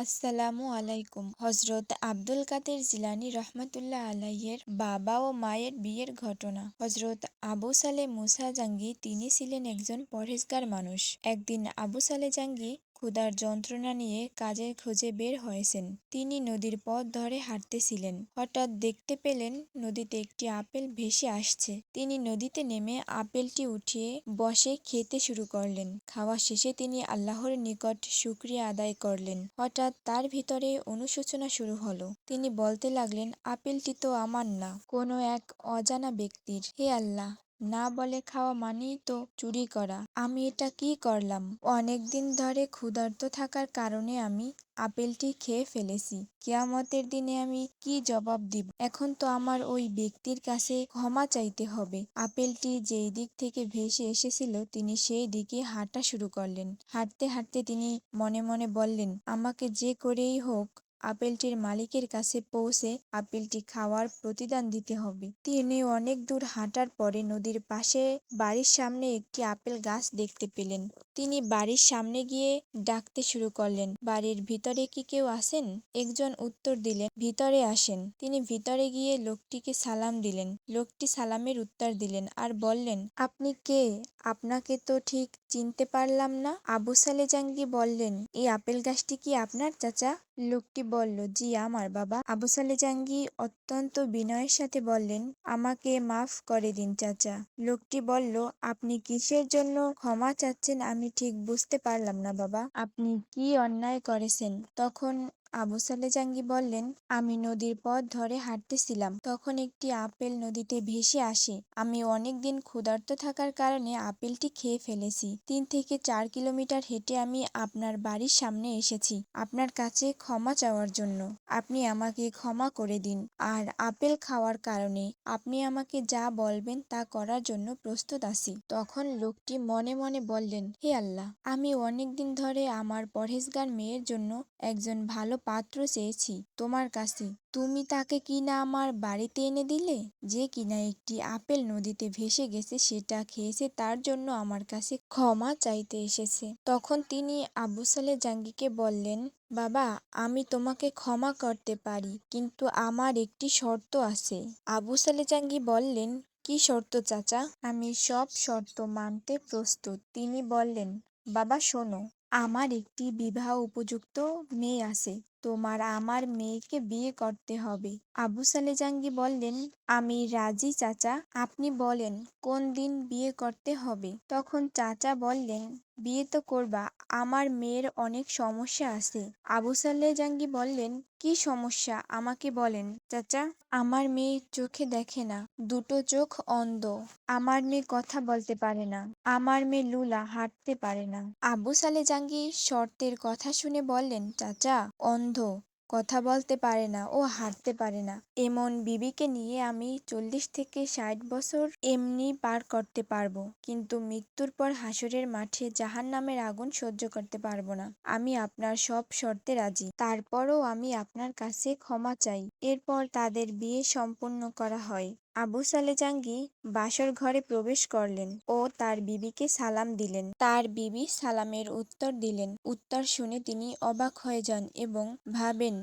আসসালামু আলাইকুম। হজরত আব্দুল কাদের জিলানী রহমতুল্লাহ আলাইয়ের বাবা ও মায়ের বিয়ের ঘটনা। হজরত আবু সালে মুসা জাঙ্গি তিনি ছিলেন একজন পরহেজগার মানুষ। একদিন আবু সালে জাঙ্গি ক্ষুধার যন্ত্রণা নিয়ে কাজের খোঁজে বের হয়েছেন। তিনি নদীর পথ ধরে হাঁটতেছিলেন। হঠাৎ দেখতে পেলেন নদীতে একটি আপেল ভেসে আসছে। তিনি নদীতে নেমে আপেলটি উঠিয়ে বসে খেতে শুরু করলেন। খাওয়া শেষে তিনি আল্লাহর নিকট শুকরিয়া আদায় করলেন। হঠাৎ তার ভিতরে অনুশোচনা শুরু হলো। তিনি বলতে লাগলেন, আপেলটি তো আমার না, কোনো এক অজানা ব্যক্তির। হে আল্লাহ, না বলে খাওয়া মানেই তো চুরি করা। আমি এটা কি করলাম? অনেকদিন ধরে ক্ষুধার্ত থাকার কারণে আমি আপেলটি খেয়ে ফেলেছি। কিয়ামতের দিনে আমি কি জবাব দিব? এখন তো আমার ওই ব্যক্তির কাছে ক্ষমা চাইতে হবে। আপেলটি যেই দিক থেকে ভেসে এসেছিল তিনি সেই দিকে হাঁটা শুরু করলেন। হাঁটতে হাঁটতে তিনি মনে মনে বললেন, আমাকে যে করেই হোক আপেলটির মালিকের কাছে পৌঁছে আপেলটি খাওয়ার প্রতিদান দিতে হবে। তিনি অনেক দূর হাঁটার পরে নদীর পাশে বাড়ির সামনে একটি আপেল গাছ দেখতে পেলেন। তিনি বাড়ির সামনে গিয়ে ডাকতে শুরু করলেন, বাড়ির ভিতরে কি কেউ আছেন? একজন উত্তর দিলেন, ভিতরে আসেন। তিনি ভিতরে গিয়ে লোকটিকে সালাম দিলেন। লোকটি সালামের উত্তর দিলেন আর বললেন, আপনি কে? আপনাকে তো ঠিক চিনতে পারলাম না। আবু সালে জাঙ্গি বললেন, এই আপেল গাছটি কি আপনার চাচা? লোকটি বলল, জি আমার বাবা। আবু সালে জাঙ্গি অত্যন্ত বিনয়ের সাথে বললেন, আমাকে মাফ করে দিন চাচা। লোকটি বলল, আপনি কিসের জন্য ক্ষমা চাচ্ছেন আমি ঠিক বুঝতে পারলাম না বাবা। আপনি কি অন্যায় করেছেন? তখন আবু সালে জাঙ্গি বললেন, আমি নদীর পথ ধরে হাঁটতেছিলাম, তখন একটি আপেল নদীতে ভেসে আসে। আমি অনেকদিন ক্ষুধার্ত থাকার কারণে আপেলটি খেয়ে ফেলেছি। 3 থেকে 4 কিলোমিটার হেঁটে আমি আপনার বাড়ির সামনে এসেছি আপনার কাছে ক্ষমা চাওয়ার জন্য। আপনি আমাকে ক্ষমা করে দিন। আর আপেল খাওয়ার কারণে আপনি আমাকে যা বলবেন তা করার জন্য প্রস্তুত আছি। তখন লোকটি মনে মনে বললেন, হে আল্লাহ, আমি অনেকদিন ধরে আমার পরহেজগার মেয়ের জন্য একজন ভালো পাত্র চেয়েছি তোমার কাছে। তুমি তাকে কিনা আমার বাড়িতে এনে দিলে। যে কিনা একটি আপেল নদীতে ভেসে গেছে সেটা খেয়েছে, তার জন্য আমার কাছে ক্ষমা চাইতে এসেছে। তখন তিনি আবু সালে জাঙ্গিকে বললেন, বাবা, আমি তোমাকে ক্ষমা করতে পারি, কিন্তু আমার একটি শর্ত আছে। আবু সালে জাঙ্গি বললেন, কি শর্ত চাচা? আমি সব শর্ত মানতে প্রস্তুত। তিনি বললেন, বাবা শোনো, আমার একটি বিবাহ উপযুক্ত মেয়ে আছে। তোমার আমার মেয়েকে বিয়ে করতে হবে। আবু সালে জাঙ্গি বললেন, আমি রাজি চাচা, আপনি বলেন কোন দিন বিয়ে করতে হবে। তখন চাচা বললেন, বিয়ে তো করবা, আমার মেয়ের অনেক সমস্যা আছে। আবু সালে জাঙ্গি বললেন, কি সমস্যা আমাকে বলেন চাচা। আমার মেয়ে চোখে দেখে না, দুটো চোখ অন্ধ। আমার মেয়ে কথা বলতে পারে না। আমার মেয়ে লুলা হাঁটতে পারে না। আবু সালে জাঙ্গি শর্তের কথা শুনে বললেন, চাচা, অন্ধ, কথা বলতে পারে না ও হাঁটতে পারে না এমন বিবিকে নিয়ে আমি 40 থেকে 60 বছর এমনি পার করতে পারবো, কিন্তু মৃত্যুর পর হাসরের মাঠে জাহান্নামের আগুন সহ্য করতে পারবো না। আমি আপনার সব শর্তে রাজি, তারপরও আমি আপনার কাছে ক্ষমা চাই। এরপর তাদের বিয়ে সম্পন্ন করা হয়। আবু সালে জাঙ্গি বাসর ঘরে প্রবেশ করলেন ও তার বিবিকে সালাম দিলেন। তার বিবি সালামের উত্তর দিলেন। উত্তর শুনে তিনি অবাক হয়ে যান এবং ভাবেন,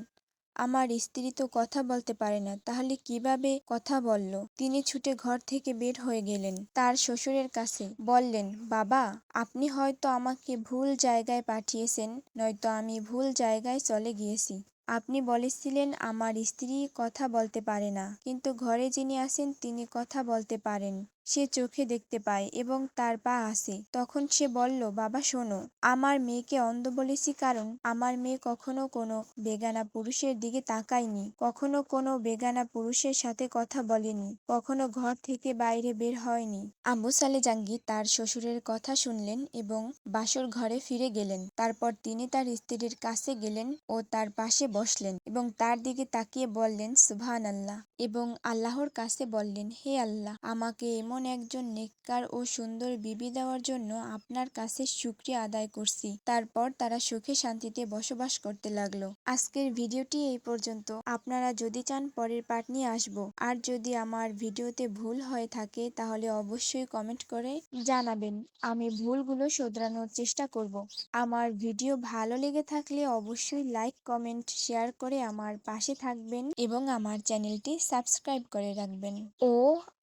আমার স্ত্রী তো কথা বলতে পারে না, তাহলে কিভাবে কথা বলল? তিনি ছুটে ঘর থেকে বের হয়ে গেলেন। তার শ্বশুরের কাছে বললেন, বাবা, আপনি হয়তো আমাকে ভুল জায়গায় পাঠিয়েছেন, নয়তো আমি ভুল জায়গায় চলে গিয়েছি। আপনি বলেছিলেন আমার স্ত্রী কথা বলতে পারে না, কিন্তু ঘরে যিনি আছেন তিনি কথা বলতে পারেন। সে চোখে দেখতে পায় এবং তার পা আছে। তখন সে বলল, বাবা শোনো, আমার মেয়েকে অন্ধ বলেছি কারণ আমার মেয়ে কখনো কোনো বেগানা পুরুষের দিকে তাকায়নি, কখনো কোনো বেগানা পুরুষের সাথে কথা বলেনি, কখনো ঘর থেকে বাইরে বের হয়নি। আবু সালে জাঙ্গি তার শ্বশুরের কথা শুনলেন এবং বাসর ঘরে ফিরে গেলেন। তারপর তিনি তার স্ত্রীর কাছে গেলেন ও তার পাশে বসলেন এবং তার দিকে তাকিয়ে বললেন, সুবহানাল্লাহ, এবং আল্লাহর কাছে বললেন, হে আল্লাহ, আমাকে এমন এমন একজন নেককার ও সুন্দর বিবি দেওয়ার জন্য আপনার কাছে শুকরিয়া আদায় করছি। তারপর তারা সুখে শান্তিতে বসবাস করতে লাগলো। আজকের ভিডিওটি এই পর্যন্ত। আপনারা যদি চান পরের পার্ট নিয়ে আসবো। আর যদি আমার ভিডিওতে ভুল হয়ে থাকে তাহলে অবশ্যই কমেন্ট করে জানাবেন। আমি ভুলগুলো শোধরানোর চেষ্টা করব। আমার ভিডিও ভালো লেগে থাকলে অবশ্যই লাইক, কমেন্ট, শেয়ার করে আমার পাশে থাকবেন এবং আমার চ্যানেলটি সাবস্ক্রাইব করে রাখবেন। ও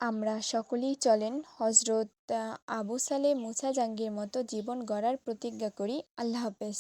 আমরা সকলেই চলেন হযরত আবু সালেহ মুসা জাঙ্গির মতো জীবন গড়ার প্রতিজ্ঞা করি। আল্লাহ হাফেজ।